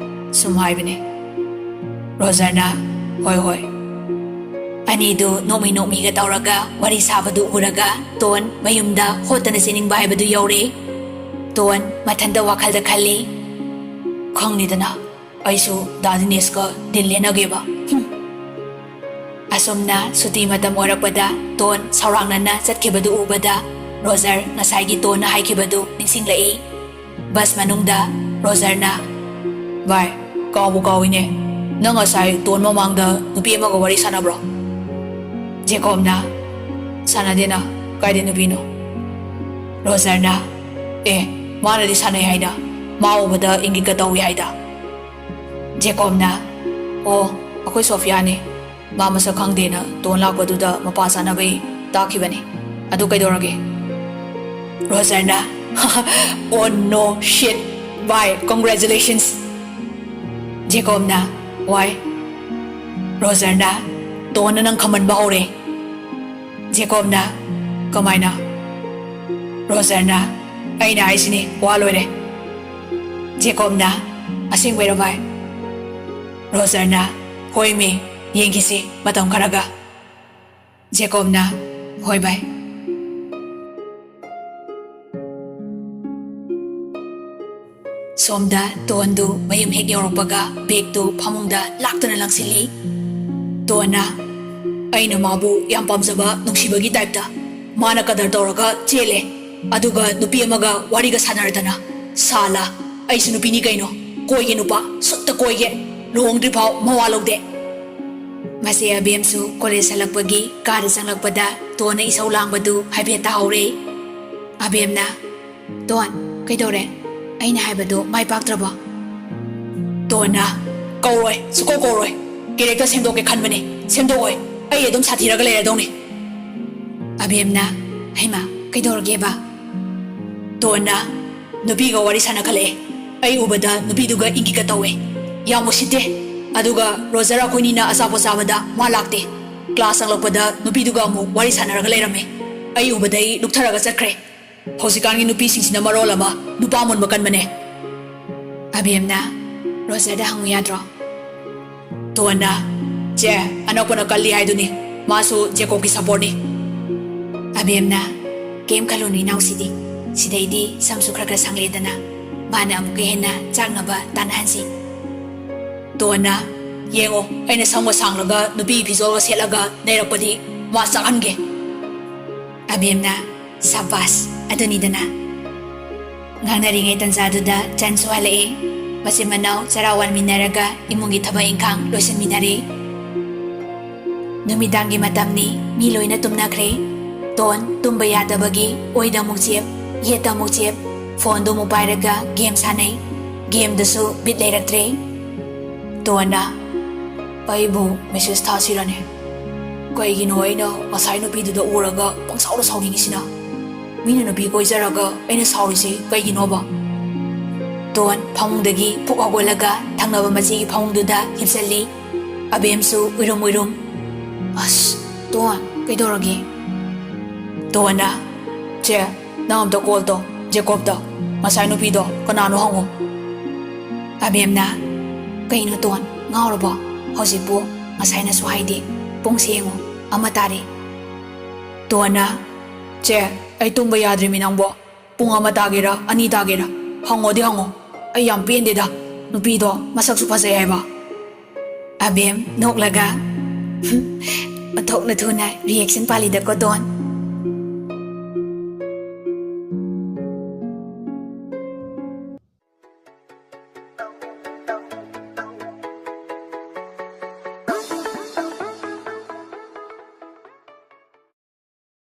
ꯁꯨꯝ ꯍꯥꯏꯕꯅꯦ. ꯔꯣꯖꯔꯅ ꯍꯣꯏ ꯍꯣꯏ. ꯑꯅꯤꯗꯨ ꯅꯣꯛꯃꯤ ꯅꯣꯛꯃꯤꯒ ꯇꯧꯔꯒ ꯋꯥꯔꯤ ꯁꯥꯕꯗꯨ ꯎꯔꯒ ꯇꯣꯟ ꯃꯌꯨꯝꯗ ꯍꯣꯠꯇꯅ ꯆꯦꯅꯤꯡꯕ ꯍꯥꯏꯕꯗꯨ ꯌꯧꯔꯦ. ꯇꯣꯟ ꯃꯊꯟꯇ ꯋꯥꯈꯜꯗ ꯈꯜꯂꯤ. ꯈꯪꯅꯤꯗꯅ, ꯑꯩꯁꯨ ꯗꯥ ꯗꯤꯅꯦꯁꯀ ꯗꯤꯜ ꯂꯦꯟꯅꯒꯦꯕ. ꯑꯁꯨꯝꯅ ꯁꯨꯇꯤ ꯃꯇꯝ ꯑꯣꯏꯔꯛꯄꯗ ꯇꯣꯟ ꯁꯥꯎꯔꯥꯛꯅꯅ ꯆꯠꯈꯤꯕꯗꯨ ꯎꯕꯗ ꯔꯣꯖꯔ ꯉꯁꯥꯏꯒꯤ ꯇꯣꯟꯅ ꯍꯥꯏꯈꯤꯕꯗꯨ ꯅꯤꯡꯁꯤꯡꯂꯛꯏ. ꯕꯁ ꯃꯅꯨꯡꯗ ꯔꯣꯖꯔꯅ ꯚꯥꯏ, ꯀꯥꯎꯕꯨ ꯀꯥꯎꯏꯅꯦ. ꯅꯪ ꯉꯁꯥꯏ ꯇꯣꯟ ꯃꯃꯥꯡꯗ ꯅꯨꯄꯤ ꯑꯃꯒ ꯋꯥꯔꯤ ꯁꯥꯟꯅꯕ꯭ꯔꯣ? ꯖꯦꯀꯣꯕꯅ ꯁꯥꯟꯅꯗꯦꯅ. ꯀꯥꯏꯗꯩ ꯅꯨꯄꯤꯅꯣ? ꯔꯣꯖꯔꯅ ꯃꯥꯅꯗꯤ ꯁꯥꯟꯅꯩ ꯍꯥꯏꯅ. ꯃꯥ ꯎꯕꯗ ꯏꯪꯒꯤꯠꯀ ꯇꯧꯏ ꯍꯥꯏꯗ. ꯖꯦꯀꯣꯕꯅ ꯑꯩꯈꯣꯏ ꯁꯣꯐꯤꯌꯥꯅꯤ. ꯃꯥ ꯃꯁꯛ ꯈꯪꯗꯦꯅ ꯇꯣꯟ ꯂꯥꯛꯄꯗꯨꯗ ꯃꯄꯥ ꯆꯥꯅꯕꯩ ꯇꯥꯛꯈꯤꯕꯅꯤ. ꯑꯗꯨ ꯀꯩꯗꯧꯔꯒꯦ? ꯔꯣꯖꯔꯅ ꯑꯣ ꯅꯣ shit, ꯚꯥꯏ ꯀꯣꯡꯒ꯭ꯔꯦꯆꯨꯂꯦꯁꯟꯁ. ꯖꯦꯀꯣꯕꯅ ꯋꯥꯏ. ꯔꯣꯖꯔꯅ ꯇꯣꯟꯅ ꯅꯪ ꯈꯝꯃꯟꯕ ꯍꯧꯔꯦ. ꯖꯦꯀꯣꯕꯅ ꯀꯃꯥꯏꯅ? ꯔꯣꯖꯔꯅ ꯑꯩꯅ ꯍꯥꯏꯁꯤꯅꯤ, ꯋꯥ ꯂꯣꯏꯔꯦ. ꯖꯦꯀꯣꯕꯅ ꯑꯁꯦꯡꯕꯩꯔꯣ ꯚꯥꯏ? ꯔꯣꯖꯔꯅ ꯍꯣꯏ ꯃꯤ, ꯌꯦꯡꯈꯤꯁꯤ ꯃꯇꯝ ꯈꯔꯒ. ꯖꯦꯀꯣꯕꯅ ꯍꯣꯏ ꯚꯥꯏ ꯁꯣꯝꯗ ꯇꯣꯟꯗꯨ ꯃꯌꯨꯝ ꯍꯦꯛ ꯌꯧꯔꯛꯄꯒ ꯕꯦꯒꯇꯨ ꯐꯃꯨꯡꯗ ꯂꯥꯛꯇꯨꯅ ꯂꯪꯁꯤꯜꯂꯤ ꯇꯣꯟꯅ ꯑꯩꯅ ꯃꯥꯕꯨ ꯌꯥꯝ ꯄꯥꯝꯖꯕ ꯅꯨꯡꯁꯤꯕꯒꯤ ꯇꯥꯏꯞꯇ ꯃꯥꯅ ꯀꯗꯔ ꯇꯧꯔꯒ ꯆꯦꯜꯂꯦ ꯑꯗꯨꯒ ꯅꯨꯄꯤ ꯑꯃꯒ ꯋꯥꯔꯤꯒ ꯁꯥꯟꯅꯔꯗꯅ ꯁꯥꯂꯥ ꯑꯩꯁꯨ ꯅꯨꯄꯤꯅꯤ ꯀꯩꯅꯣ ꯀꯣꯏꯒꯦ ꯅꯨꯄꯥ ꯁꯨꯠꯇ ꯀꯣꯏꯒꯦ ꯂꯨꯍꯣꯡꯗ꯭ꯔꯤꯐꯥꯎ ꯃꯋꯥ ꯂꯧꯗꯦ ꯃꯁꯤ ꯑꯕꯦꯝꯁꯨ ꯀꯣꯂꯦꯖ ꯍꯜꯂꯛꯄꯒꯤ ꯀꯥꯗ ꯆꯪꯂꯛꯄꯗ ꯇꯣꯟꯅ ꯏꯁꯧ ꯂꯥꯡꯕꯗꯨ ꯍꯥꯏꯐꯦꯠ ꯇꯥꯍꯧꯔꯦ ꯑꯕꯦꯝꯅ ꯇꯣꯟ ꯀꯩꯗꯧꯔꯦ ꯑꯩꯅ ꯍꯥꯏꯕꯗꯨ ꯃꯥꯏ ꯄꯥꯛꯇ꯭ꯔꯕꯣ ꯇꯣꯟꯅ ꯀꯧꯔꯣꯏ ꯁꯨꯀꯧ ꯀꯧꯔꯣꯏ ꯀꯦꯔꯦꯛꯇꯔ ꯁꯦꯝꯗꯣꯛꯀꯦ ꯈꯟꯕꯅꯦ ꯁꯦꯝꯗꯣꯛꯑꯣꯏ ꯑꯩ ꯑꯗꯨꯝ ꯁꯥꯊꯤꯔꯒ ꯂꯩꯔꯗꯧꯅꯤ ꯑꯕꯦꯝꯅ ꯍꯩꯃꯥ ꯀꯩꯗꯧꯔꯒꯦꯕ ꯇꯣꯟꯅ ꯅꯨꯄꯤꯒ ꯋꯥꯔꯤ ꯁꯥꯟꯅꯈꯠꯂꯛꯑꯦ ꯑꯩ ꯎꯕꯗ ꯅꯨꯄꯤꯗꯨꯒ ꯏꯪꯒꯤꯠꯀ ꯇꯧꯋꯦ ꯌꯥꯝ ꯎꯁꯤꯠꯇꯦ ꯑꯗꯨꯒ ꯔꯣꯖꯔ ꯑꯩꯈꯣꯏꯅꯤꯅ ꯑꯆꯥꯄꯣꯠ ꯆꯥꯕꯗ ꯃꯥ ꯂꯥꯛꯇꯦ ꯀ꯭ꯂꯥꯁ ꯆꯪꯂꯛꯄꯗ ꯅꯨꯄꯤꯗꯨꯒ ꯑꯃꯨꯛ ꯋꯥꯔꯤ ꯁꯥꯟꯅꯔꯒ ꯂꯩꯔꯝꯃꯦ ꯑꯩ ꯎꯕꯗꯩ ꯂꯨꯛꯊꯔꯒ ꯆꯠꯈ꯭ꯔꯦ ꯍꯧꯖꯤꯛꯀꯥꯟꯒꯤ ꯅꯨꯄꯤꯁꯤꯡꯁꯤꯅ ꯃꯔꯣꯜ ꯑꯃ ꯅꯨꯄꯥ ꯃꯨꯟꯕ ꯀꯟꯕꯅꯦ ꯑꯕꯦꯝꯅ ꯔꯣꯖꯔꯗ ꯍꯪꯉꯨ ꯌꯥꯗ꯭ꯔꯣ ꯇꯣꯟꯅ ꯆꯦ ꯑꯅꯛꯄꯅ ꯀꯜꯂꯤ ꯍꯥꯏꯗꯨꯅꯤ ꯃꯥꯁꯨ ꯖꯦꯀꯣꯕꯀꯤ ꯁꯞꯄꯣꯔꯠꯅꯤ ꯑꯕꯦꯝꯅ ꯀꯩꯝ ꯈꯜꯂꯨꯅꯨ ꯏꯅꯥꯎꯁꯤꯗꯤ ꯁꯤꯗꯩꯗꯤ ꯁꯝꯁꯨ ꯈꯔ ꯁꯪꯂꯦꯗꯅ ꯃꯥꯅ ꯑꯃꯨꯛꯀ ꯍꯦꯟꯅ ꯆꯥꯛꯅꯕ ꯇꯥꯟꯅꯍꯟꯁꯤ ꯇꯣꯟꯅ ꯌꯦꯡꯉꯣ ꯑꯩꯅ ꯁꯝꯒ ꯁꯥꯡꯂꯒ ꯅꯨꯄꯤꯒꯤ ꯐꯤꯖꯣꯜꯒ ꯁꯦꯠꯂꯒ ꯂꯩꯔꯛꯄꯗꯤ ꯃꯥ ꯆꯥꯛꯍꯟꯒꯦ ꯑꯕꯦꯝꯅ ꯁꯕꯥꯁ ꯑꯗꯨꯅꯤꯗꯅ ꯉꯥꯡꯅꯔꯤꯉꯩ ꯇꯟꯖꯥꯗꯨꯗ ꯆꯟꯁꯨ ꯍꯜꯂꯛꯑꯦ ꯃꯆꯤꯟ ꯃꯅꯥꯎ ꯆꯔꯥ ꯋꯥꯟꯃꯤꯟꯅꯔꯒ ꯏꯃꯨꯡꯒꯤ ꯊꯕꯛ ꯏꯪꯈꯥꯡ ꯂꯣꯏꯁꯤꯟꯃꯤꯟꯅꯔꯦ ꯅꯨꯃꯤꯗꯥꯡꯒꯤ ꯃꯇꯝꯅꯤ ꯃꯤ ꯂꯣꯏꯅ ꯇꯨꯝꯅꯈ꯭ꯔꯦ ꯇꯣꯟ ꯇꯨꯝꯕ ꯌꯥꯗꯕꯒꯤ ꯑꯣꯏꯗ ꯑꯃꯨꯛ ꯆꯦꯞ ꯌꯦꯠꯇ ꯑꯃꯨꯛ ꯆꯦꯞ ꯐꯣꯟꯗꯨ ꯑꯃꯨꯛ ꯄꯥꯏꯔꯒ ꯒꯦꯝ ꯁꯥꯟꯅꯩ ꯒꯦꯝꯗꯨꯁꯨ ꯕꯤꯠ ꯂꯩꯔꯛꯇ꯭ꯔꯦ ꯇꯣꯟꯅ ꯑꯩꯕꯨ ꯃꯦꯁꯦꯖ ꯊꯥꯁꯤꯔꯅꯦ ꯀꯩꯒꯤꯅꯣ ꯑꯩꯅ ꯉꯁꯥꯏ ꯅꯨꯄꯤꯗꯨꯗ ꯎꯔꯒ ꯄꯪꯁꯥꯎꯗ ꯁꯥꯎꯅꯤꯡꯉꯤꯁꯤꯅ ꯃꯤꯅ ꯅꯨꯄꯤ ꯀꯣꯏꯖꯔꯒ ꯑꯩꯅ ꯁꯥꯎꯔꯤꯁꯤ ꯀꯩꯒꯤꯅꯣꯕ ꯇꯣꯟ ꯐꯃꯨꯡꯗꯒꯤ ꯄꯨꯛ ꯍꯧꯒꯠꯂꯒ ꯊꯪꯅꯕ ꯃꯆꯦꯒꯤ ꯐꯃꯨꯡꯗꯨꯗ ꯍꯤꯞꯆꯜꯂꯤ ꯑꯕꯦꯝꯁꯨ ꯎꯏꯔꯨꯝ ꯎꯏꯔꯨꯝ ꯑꯁ ꯇꯣꯟ ꯀꯩꯗꯧꯔꯒꯦ ꯇꯣꯟꯅ ꯆꯦ ꯅꯪ ꯑꯝꯇ ꯀꯣꯜ ꯇꯧ ꯖꯦꯀꯣꯕꯇ ꯉꯁꯥꯏ ꯅꯨꯄꯤꯗꯣ ꯀꯅꯥꯅꯣ ꯍꯪꯉꯨ ꯑꯕꯦꯝꯅ ꯀꯩꯅꯣ ꯇꯣꯟ ꯉꯥꯎꯔꯕꯣ ꯍꯧꯖꯤꯛꯄꯨ ꯉꯁꯥꯏꯅꯁꯨ ꯍꯥꯏꯗꯦ ꯄꯨꯡꯁꯦ ꯌꯦꯡꯉꯣ 1 ꯇꯥꯔꯦ ꯇꯣꯟꯅ ꯆꯦ ꯑꯩ ꯇꯨꯝꯕ ꯌꯥꯗ꯭ꯔꯤꯃꯤ ꯅꯪꯕꯣ ꯄꯨꯡ 1 ꯇꯥꯒꯦꯔꯥ 2 ꯇꯥꯒꯦꯔꯥ ꯍꯪꯉꯣꯗꯤ ꯍꯪꯉꯣ ꯑꯩ ꯌꯥꯝ ꯄꯦꯟꯗꯦꯗ ꯅꯨꯄꯤꯗꯣ ꯃꯁꯛꯁꯨ ꯐꯖꯩ ꯍꯥꯏꯕ ꯑꯕꯦꯝ ꯅꯣꯛꯂꯒ ꯑꯣꯟꯊꯣꯛꯅ ꯊꯨꯅ ꯔꯤꯌꯦꯛꯁꯟ ꯄꯥꯜꯂꯤꯗꯀꯣ ꯇꯣꯟ